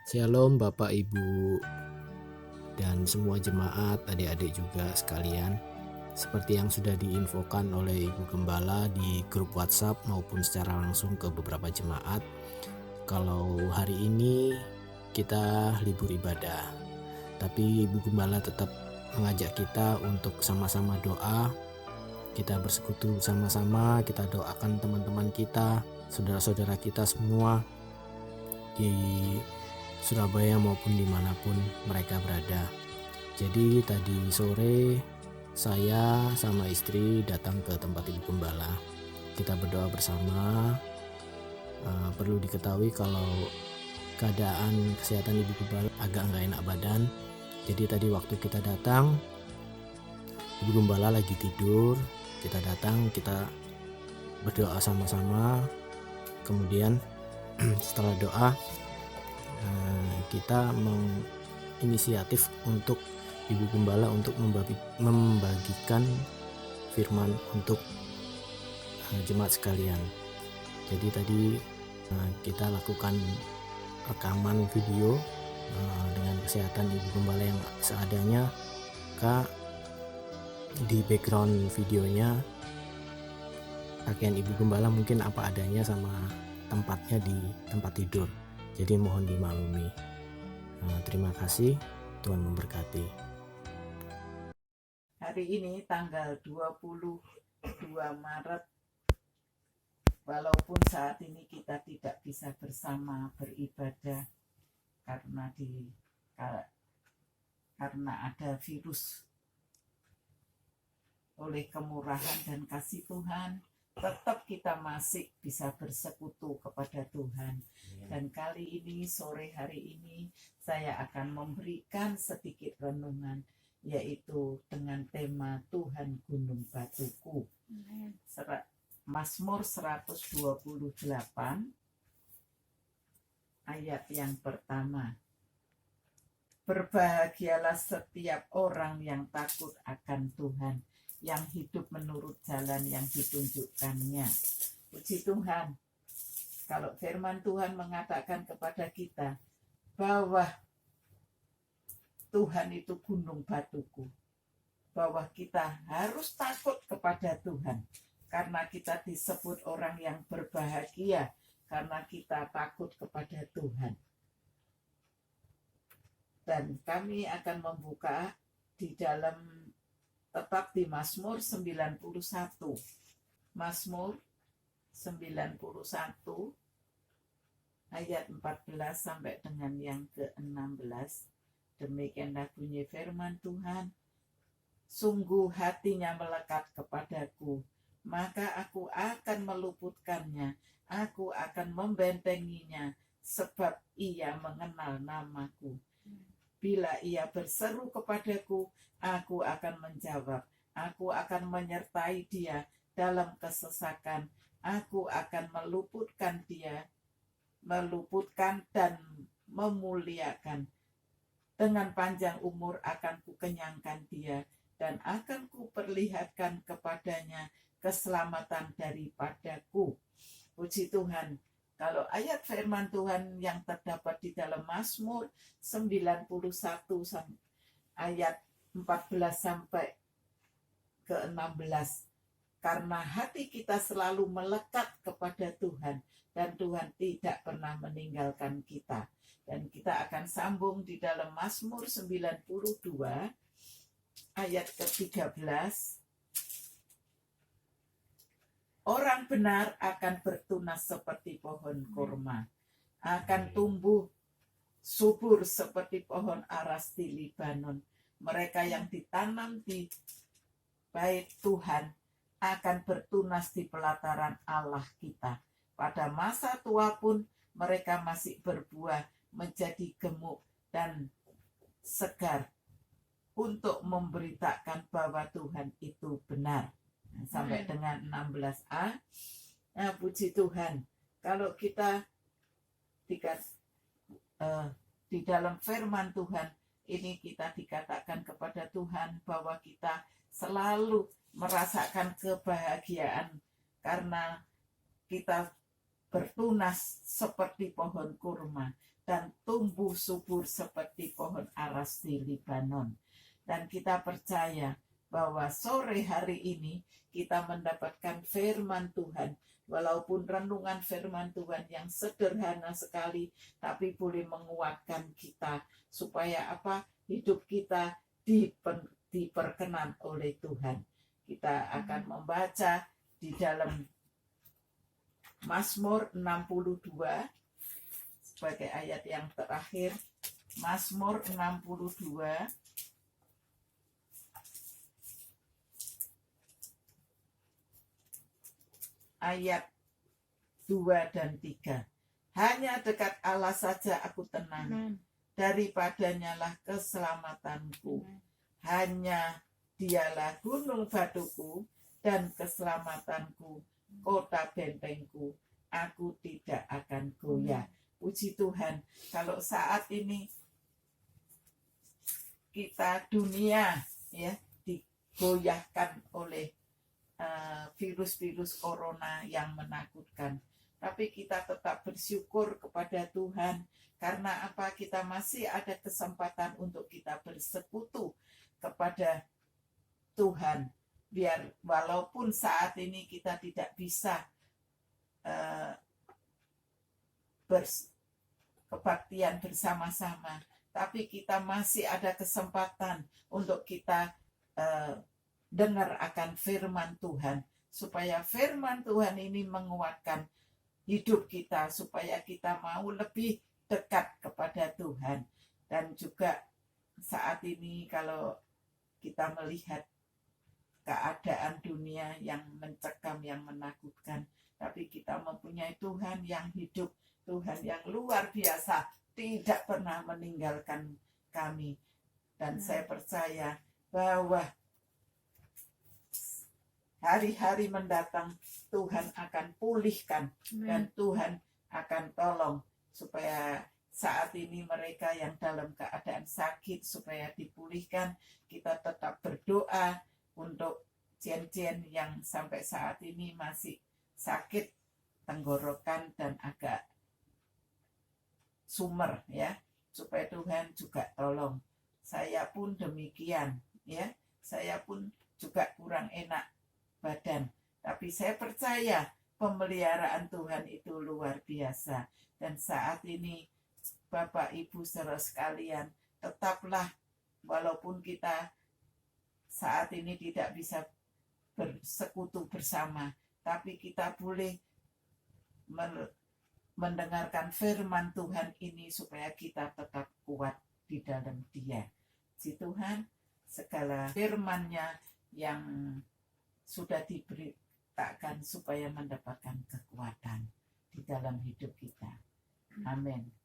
Shalom Bapak Ibu dan semua jemaat, adik-adik juga sekalian. Seperti yang sudah diinfokan oleh Ibu Gembala di grup WhatsApp maupun secara langsung ke beberapa jemaat, kalau hari ini kita libur ibadah. Tapi Ibu Gembala tetap mengajak kita untuk sama-sama doa. Kita bersekutu sama-sama, kita doakan teman-teman kita, saudara-saudara kita semua di Surabaya maupun dimanapun mereka berada. Jadi tadi sore saya sama istri datang ke tempat Ibu Gembala. Kita berdoa bersama. Perlu diketahui kalau keadaan kesehatan Ibu Gembala agak nggak enak badan. Jadi tadi waktu kita datang, Ibu Gembala lagi tidur. Kita datang, kita berdoa sama-sama. Kemudian setelah doa, kita menginisiatif untuk Ibu Gembala untuk membagikan firman untuk jemaat sekalian. Jadi tadi kita lakukan rekaman video dengan kesehatan Ibu Gembala yang seadanya. Kak, di background videonya pakaian Ibu Gembala mungkin apa adanya sama tempatnya di tempat tidur. Jadi mohon dimaklumi. Terima kasih, Tuhan memberkati. Hari ini tanggal 22 Maret, walaupun saat ini kita tidak bisa bersama beribadah karena ada virus, oleh kemurahan dan kasih Tuhan, tetap kita masih bisa bersekutu kepada Tuhan. Dan kali ini, sore hari ini, saya akan memberikan sedikit renungan, yaitu dengan tema Tuhan Gunung Batuku. Mazmur 128 ayat yang pertama. Berbahagialah setiap orang yang takut akan Tuhan, yang hidup menurut jalan yang ditunjukkannya. Puji Tuhan, kalau firman Tuhan mengatakan kepada kita bahwa Tuhan itu gunung batuku, bahwa kita harus takut kepada Tuhan, karena kita disebut orang yang berbahagia, karena kita takut kepada Tuhan. Dan kami akan membuka di dalam tetap di Mazmur 91. Mazmur 91 ayat 14 sampai dengan yang ke-16. Demikianlah bunyi firman Tuhan. Sungguh hatinya melekat kepadaku, maka aku akan meluputkannya, aku akan membentenginya, sebab ia mengenal namaku. Bila ia berseru kepadaku, aku akan menjawab. Aku akan menyertai dia dalam kesesakan. Aku akan meluputkan dan memuliakan. Dengan panjang umur akan kukenyangkan dia, dan akan kuperlihatkan kepadanya keselamatan daripadaku. Puji Tuhan. Kalau ayat firman Tuhan yang terdapat di dalam Mazmur 91 ayat 14 sampai ke-16. Karena hati kita selalu melekat kepada Tuhan, dan Tuhan tidak pernah meninggalkan kita. Dan kita akan sambung di dalam Mazmur 92 ayat ke-13. Orang benar akan bertunas seperti pohon kurma, akan tumbuh subur seperti pohon aras di Libanon. Mereka yang ditanam di bait Tuhan akan bertunas di pelataran Allah kita. Pada masa tua pun mereka masih berbuah, menjadi gemuk dan segar, untuk memberitakan bahwa Tuhan itu benar. Sampai dengan 16a. Nah, puji Tuhan, kalau kita di dalam firman Tuhan ini, kita dikatakan kepada Tuhan bahwa kita selalu merasakan kebahagiaan karena kita bertunas seperti pohon kurma. dan tumbuh subur seperti pohon aras di Libanon. Dan kita percaya bahwa sore hari ini kita mendapatkan firman Tuhan, walaupun renungan firman Tuhan yang sederhana sekali, tapi boleh menguatkan kita supaya apa? Hidup kita diperkenan oleh Tuhan. Kita akan membaca di dalam Mazmur 62 sebagai ayat yang terakhir. Mazmur 62 ayat 2 dan 3. Hanya dekat Allah saja aku tenang, daripadanya lah keselamatanku. Hanya dialah gunung batuku dan keselamatanku, kota bentengku, aku tidak akan goyah. Puji Tuhan, kalau saat ini kita dunia ya digoyahkan oleh virus-virus corona yang menakutkan, tapi kita tetap bersyukur kepada Tuhan. Karena apa? Kita masih ada kesempatan untuk kita bersekutu kepada Tuhan. Biar walaupun saat ini kita tidak bisa kebaktian bersama-sama, tapi kita masih ada kesempatan untuk kita dengar akan firman Tuhan, supaya firman Tuhan ini menguatkan hidup kita, supaya kita mau lebih dekat kepada Tuhan. Dan juga saat ini kalau kita melihat keadaan dunia yang mencekam, yang menakutkan, tapi kita mempunyai Tuhan yang hidup, Tuhan yang luar biasa, tidak pernah meninggalkan kami. Dan saya percaya bahwa hari-hari mendatang Tuhan akan pulihkan dan Tuhan akan tolong supaya saat ini mereka yang dalam keadaan sakit supaya dipulihkan. Kita tetap berdoa untuk Jen-Jen yang sampai saat ini masih sakit tenggorokan dan agak sumer ya, supaya Tuhan juga tolong. Saya pun demikian ya, saya pun juga kurang enak badan, tapi saya percaya pemeliharaan Tuhan itu luar biasa. Dan saat ini Bapak Ibu saudara sekalian, tetaplah walaupun kita saat ini tidak bisa bersekutu bersama, tapi kita boleh mendengarkan firman Tuhan ini supaya kita tetap kuat di dalam Dia. Si Tuhan, segala firman-Nya yang sudah diberitakan supaya mendapatkan kekuatan di dalam hidup kita. Amin.